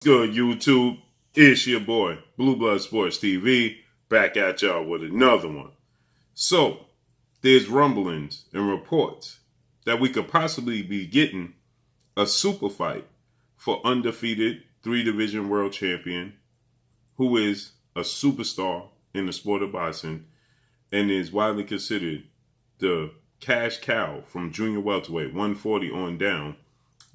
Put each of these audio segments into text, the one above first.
Good YouTube? It's your boy, Blue Blood Sports TV, back at y'all with another one. So, there's rumblings and reports that we could possibly be getting a super fight for undefeated 3-division world champion who is a superstar in the sport of boxing and is widely considered the cash cow from junior welterweight 140 on down,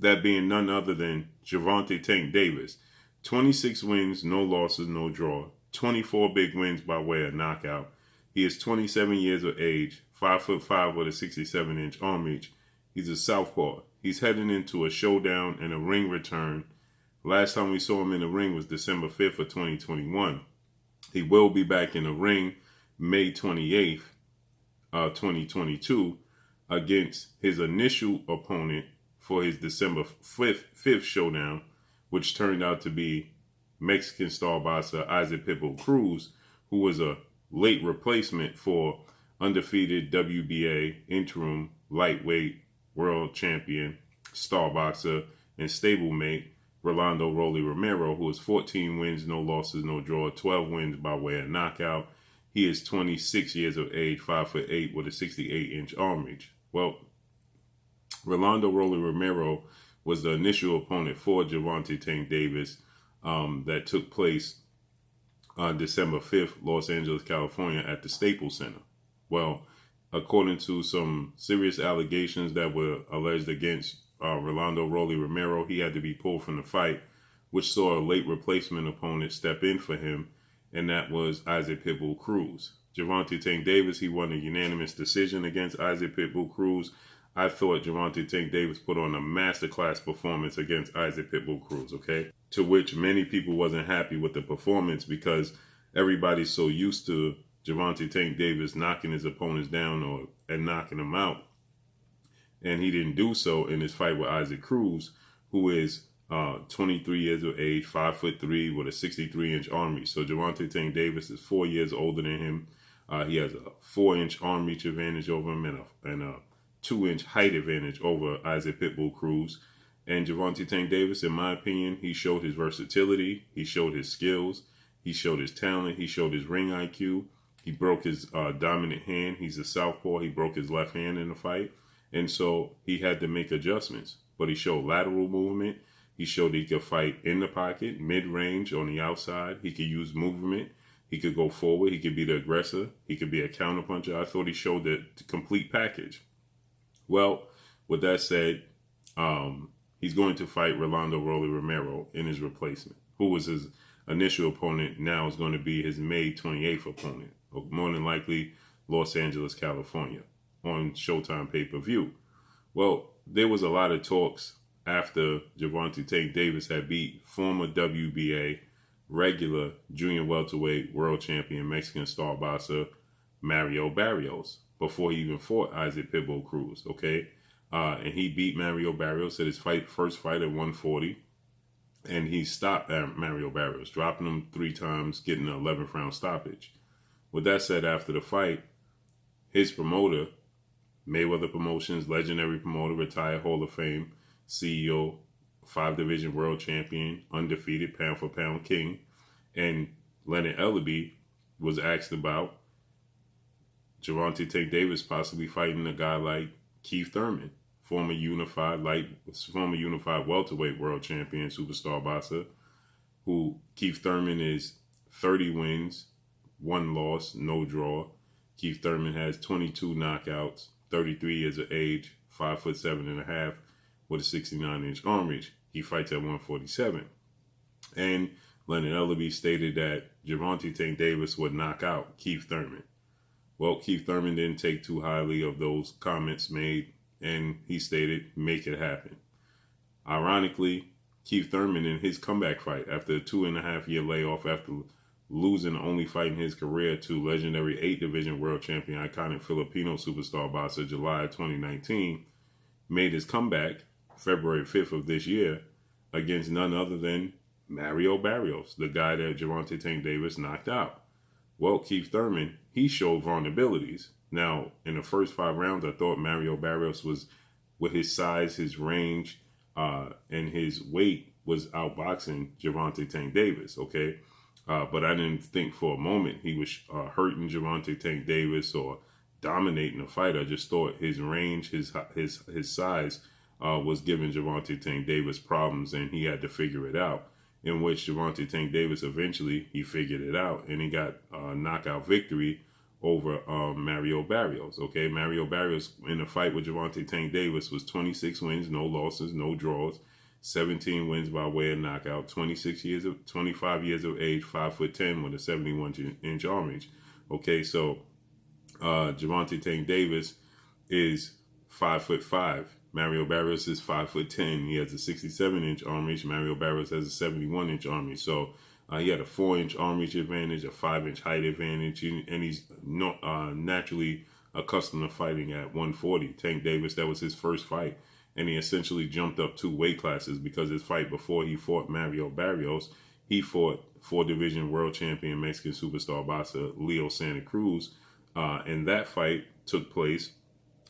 that being none other than Gervonta Tank Davis. 26 wins, no losses, no draw. 24 big wins by way of knockout. He is 27 years of age, 5'5" with a 67-inch arm reach. He's a southpaw. He's heading into a showdown and a ring return. Last time we saw him in the ring was December 5th of 2021. He will be back in the ring May 28th, 2022, against his initial opponent for his December 5th showdown, which turned out to be Mexican star boxer Isaac Pitbull Cruz, who was a late replacement for undefeated WBA interim lightweight world champion, star boxer, and stablemate Rolando Romero, who has 14 wins, no losses, no draw, 12 wins by way of knockout. He is 26 years of age, 5'8" with a 68-inch arm reach. Well, Rolando Romero was the initial opponent for Gervonta Tank Davis that took place on December 5th, Los Angeles, California, at the Staples Center. Well, according to some serious allegations that were alleged against Rolando Romero, he had to be pulled from the fight, which saw a late replacement opponent step in for him, and that was Isaac Pitbull Cruz. Gervonta Tank Davis, he won a unanimous decision against Isaac Pitbull Cruz. I thought Gervonta Tank Davis put on a masterclass performance against Isaac Pitbull Cruz, okay? To which many people wasn't happy with the performance because everybody's so used to Gervonta Tank Davis knocking his opponents down and knocking them out. And he didn't do so in his fight with Isaac Cruz, who is 23 years of age, 5'3" with a 63-inch arm reach. So Gervonta Tank Davis is 4 years older than him. He has a 4-inch arm reach advantage over him and a 2-inch height advantage over Isaac Pitbull Cruz. And Gervonta Tank Davis, in my opinion, he showed his versatility, he showed his skills, he showed his talent, he showed his ring IQ. He broke his dominant hand. He's a southpaw. He broke his left hand in the fight. And so he had to make adjustments. But he showed lateral movement. He showed he could fight in the pocket, mid-range, on the outside. He could use movement. He could go forward. He could be the aggressor. He could be a counterpuncher. I thought he showed the complete package. Well, with that said, he's going to fight Rolando Romero in his replacement, who was his initial opponent, now is going to be his May 28th opponent, more than likely Los Angeles, California, on Showtime pay-per-view. Well, there was a lot of talks after Gervonta Tank Davis had beat former WBA regular junior welterweight world champion Mexican star boxer Mario Barrios before he even fought Isaac Pitbull Cruz, okay? And he beat Mario Barrios at his first fight at 140. And he stopped Mario Barrios, dropping him 3 times, getting an 11th round stoppage. With that said, after the fight, his promoter, Mayweather Promotions, legendary promoter, retired Hall of Fame, CEO, 5-division world champion, undefeated pound-for-pound king, and Leonard Ellerbe was asked about Gervonta Tank Davis possibly fighting a guy like Keith Thurman, former unified welterweight world champion, superstar boxer, who Keith Thurman is 30 wins, 1 loss, no draw. Keith Thurman has 22 knockouts, 33 years of age, 5'7.5" with a 69-inch arm reach. He fights at 147. And Leonard Ellerbe stated that Gervonta Tank Davis would knock out Keith Thurman. Well, Keith Thurman didn't take too highly of those comments made, and he stated, make it happen. Ironically, Keith Thurman, in his comeback fight after a 2.5-year layoff after losing the only fight in his career to legendary 8-division world champion, iconic Filipino superstar boxer July 2019, made his comeback February 5th of this year against none other than Mario Barrios, the guy that Gervonta Tank Davis knocked out. Well, Keith Thurman, he showed vulnerabilities. Now, in the first 5 rounds, I thought Mario Barrios was, with his size, his range, and his weight, was outboxing Gervonta Tank Davis, okay? But I didn't think for a moment he was hurting Gervonta Tank Davis or dominating the fight. I just thought his range, his size was giving Gervonta Tank Davis problems, and he had to figure it out. In which Gervonta Tank Davis eventually he figured it out, and he got a knockout victory over Mario Barrios. Okay, Mario Barrios in the fight with Gervonta Tank Davis was 26 wins, no losses, no draws, 17 wins by way of knockout, 25 years of age, 5'10" with a 71-inch arm reach. Okay, so Gervonta Tank Davis is 5'5". Mario Barrios is 5'10". He has a 67-inch arm reach. Mario Barrios has a 71-inch arm reach. So he had a 4-inch arm reach advantage, a 5-inch height advantage, and he's naturally accustomed to fighting at 140. Tank Davis, that was his first fight, and he essentially jumped up 2 weight classes because his fight before he fought Mario Barrios, he fought 4-division world champion Mexican superstar boxer Leo Santa Cruz, and that fight took place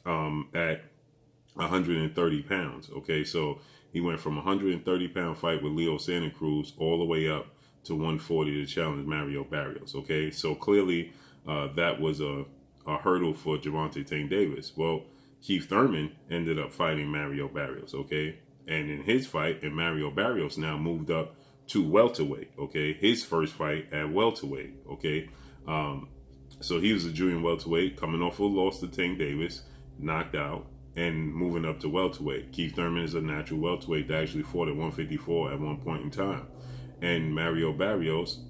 at 130 pounds. Okay, so he went from a 130-pound fight with Leo Santa Cruz all the way up to 140 to challenge Mario Barrios. Okay, so clearly that was a hurdle for Gervonta Tank Davis. Well, Keith Thurman ended up fighting Mario Barrios. Okay, and in his fight, and Mario Barrios now moved up to welterweight. Okay, his first fight at welterweight. Okay, so he was a junior welterweight coming off a loss to Tank Davis, knocked out, and moving up to welterweight. Keith Thurman is a natural welterweight that actually fought at 154 at one point in time. And Mario Barrios,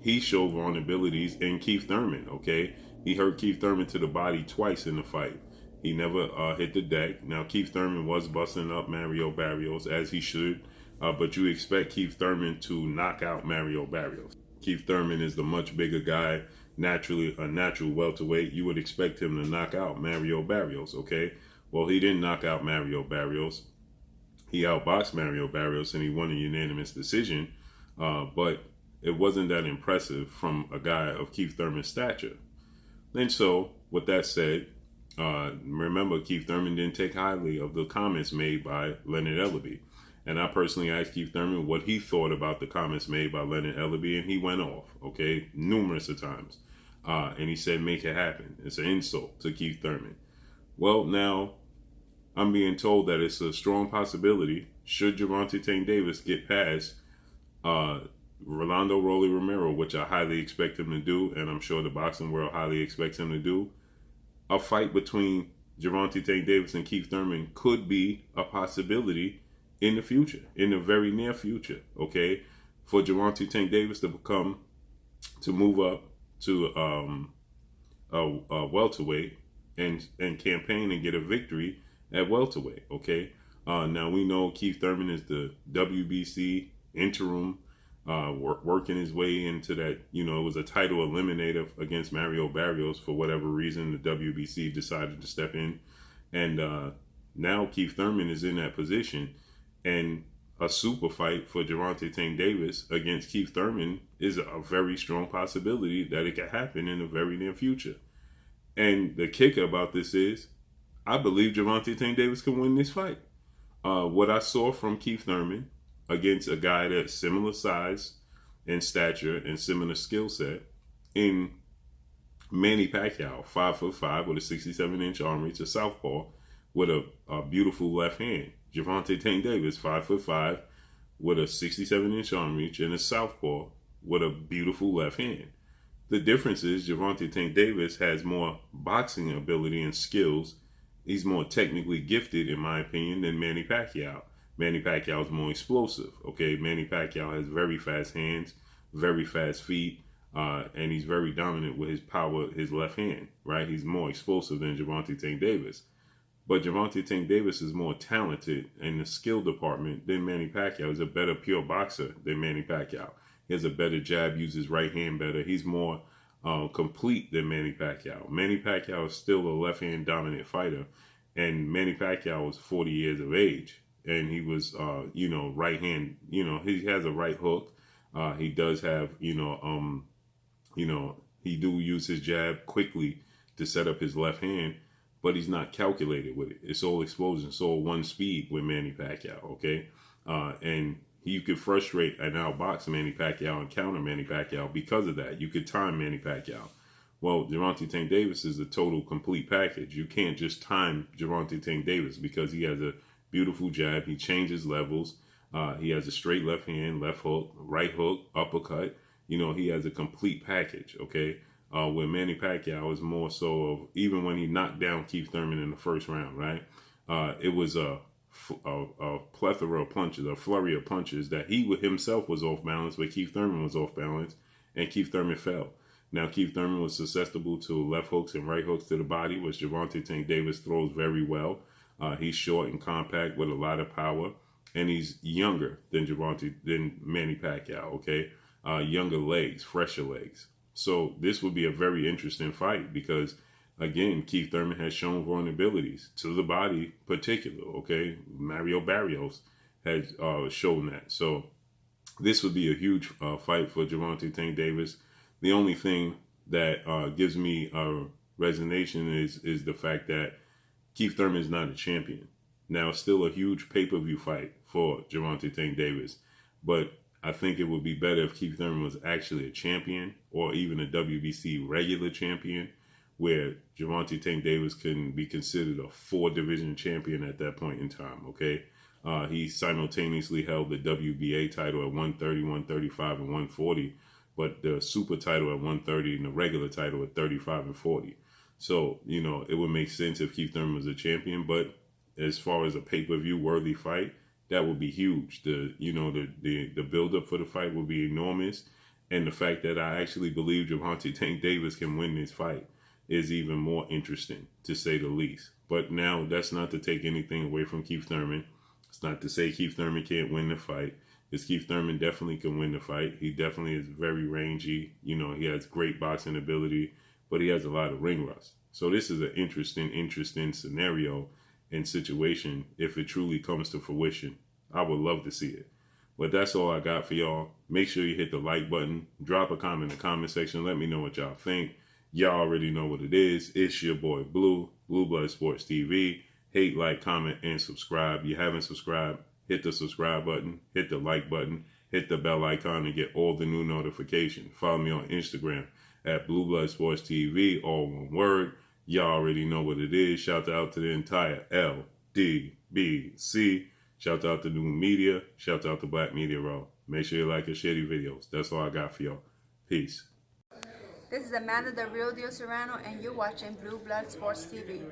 he showed vulnerabilities in Keith Thurman, okay? He hurt Keith Thurman to the body twice in the fight. He never hit the deck. Now, Keith Thurman was busting up Mario Barrios, as he should, but you expect Keith Thurman to knock out Mario Barrios. Keith Thurman is the much bigger guy, naturally a natural welterweight. You would expect him to knock out Mario Barrios, okay? Well, he didn't knock out Mario Barrios. He outboxed Mario Barrios, and he won a unanimous decision. But it wasn't that impressive from a guy of Keith Thurman's stature. And so, with that said, remember, Keith Thurman didn't take highly of the comments made by Leonard Ellerbe. And I personally asked Keith Thurman what he thought about the comments made by Leonard Ellerbe, and he went off, okay, numerous of times. And he said, make it happen. It's an insult to Keith Thurman. Well, now, I'm being told that it's a strong possibility, should Gervonta Tank Davis get past Rolando Romero, which I highly expect him to do, and I'm sure the boxing world highly expects him to do, a fight between Gervonta Tank Davis and Keith Thurman could be a possibility in the future, in the very near future, okay? For Gervonta Tank Davis to move up to a welterweight and campaign and get a victory at welterweight, okay? Now we know Keith Thurman is the WBC interim, working his way into that. You know, it was a title eliminator against Mario Barrios. For whatever reason, the WBC decided to step in, and now Keith Thurman is in that position, and a super fight for Gervonta Tank Davis against Keith Thurman is a very strong possibility that it could happen in the very near future. And the kicker about this is, I believe Gervonta Tank Davis can win this fight. What I saw from Keith Thurman against a guy that's similar size and stature and similar skill set in Manny Pacquiao, 5'5" with a 67-inch arm reach, a southpaw with a beautiful left hand. Gervonta Tank Davis, 5'5" with a 67-inch arm reach and a southpaw with a beautiful left hand. The difference is Gervonta Tank Davis has more boxing ability and skills. He's more technically gifted, in my opinion, than Manny Pacquiao. Manny Pacquiao is more explosive, okay? Manny Pacquiao has very fast hands, very fast feet, and he's very dominant with his power, his left hand, right? He's more explosive than Gervonta Tank Davis. But Gervonta Tank Davis is more talented in the skill department than Manny Pacquiao. He's a better pure boxer than Manny Pacquiao. He has a better jab, uses right hand better. He's more complete than Manny Pacquiao. Manny Pacquiao is still a left-hand dominant fighter, and Manny Pacquiao was 40 years of age, and he was, right hand. He has a right hook. He does have, he do use his jab quickly to set up his left hand, but he's not calculated with it. It's all explosion. It's all one speed with Manny Pacquiao, okay? And You could frustrate and outbox Manny Pacquiao and counter Manny Pacquiao because of that. You could time Manny Pacquiao. Well, Gervonta Tank Davis is a total complete package. You can't just time Gervonta Tank Davis because he has a beautiful jab. He changes levels. He has a straight left hand, left hook, right hook, uppercut. You know, he has a complete package, okay? Where Manny Pacquiao is more so of, even when he knocked down Keith Thurman in the first round, right? It was a plethora of punches, a flurry of punches that he himself was off balance, but Keith Thurman was off balance, and Keith Thurman fell. Now, Keith Thurman was susceptible to left hooks and right hooks to the body, which Gervonta Tank Davis throws very well. He's short and compact with a lot of power, and he's younger than Manny Pacquiao, okay? Younger legs, fresher legs. So this would be a very interesting fight because, again, Keith Thurman has shown vulnerabilities to the body, particular. Okay, Barrios has shown that. So this would be a huge fight for Gervonta Tank Davis. The only thing that gives me a resignation is the fact that Keith Thurman is not a champion. Now, it's still a huge pay-per-view fight for Gervonta Tank Davis, but I think it would be better if Keith Thurman was actually a champion or even a WBC regular champion, where Gervonta Tank Davis can be considered a 4-division champion at that point in time, okay? He simultaneously held the WBA title at 130, 135, and 140, but the super title at 130 and the regular title at 35 and 40. So, you know, it would make sense if Keith Thurman was a champion, but as far as a pay-per-view worthy fight, that would be huge. The build-up for the fight will be enormous, and the fact that I actually believe Gervonta Tank Davis can win this fight is even more interesting, to say the least. But now, that's not to take anything away from Keith Thurman. It's not to say Keith Thurman can't win the fight, because Keith Thurman definitely can win the fight. He definitely is very rangy. You know, he has great boxing ability, but he has a lot of ring rust. So this is an interesting scenario and situation if it truly comes to fruition. I would love to see it. But that's all I got for y'all. Make sure you hit the like button. Drop a comment in the comment section. Let me know what y'all think. Y'all already know what it is. It's your boy Blue Blood Sports TV. Hate, like, comment, and subscribe. You haven't subscribed, hit the subscribe button, hit the like button, hit the bell icon to get all the new notifications. Follow me on Instagram at Blue Blood Sports TV, all one word. Y'all already know what it is. Shout out to the entire LDBC. Shout out to New Media. Shout out to Black Media Raw. Make sure you like and share these videos. That's all I got for y'all. Peace. This is Amanda, the Real Deal Serrano, and you're watching Blue Blood Sports TV.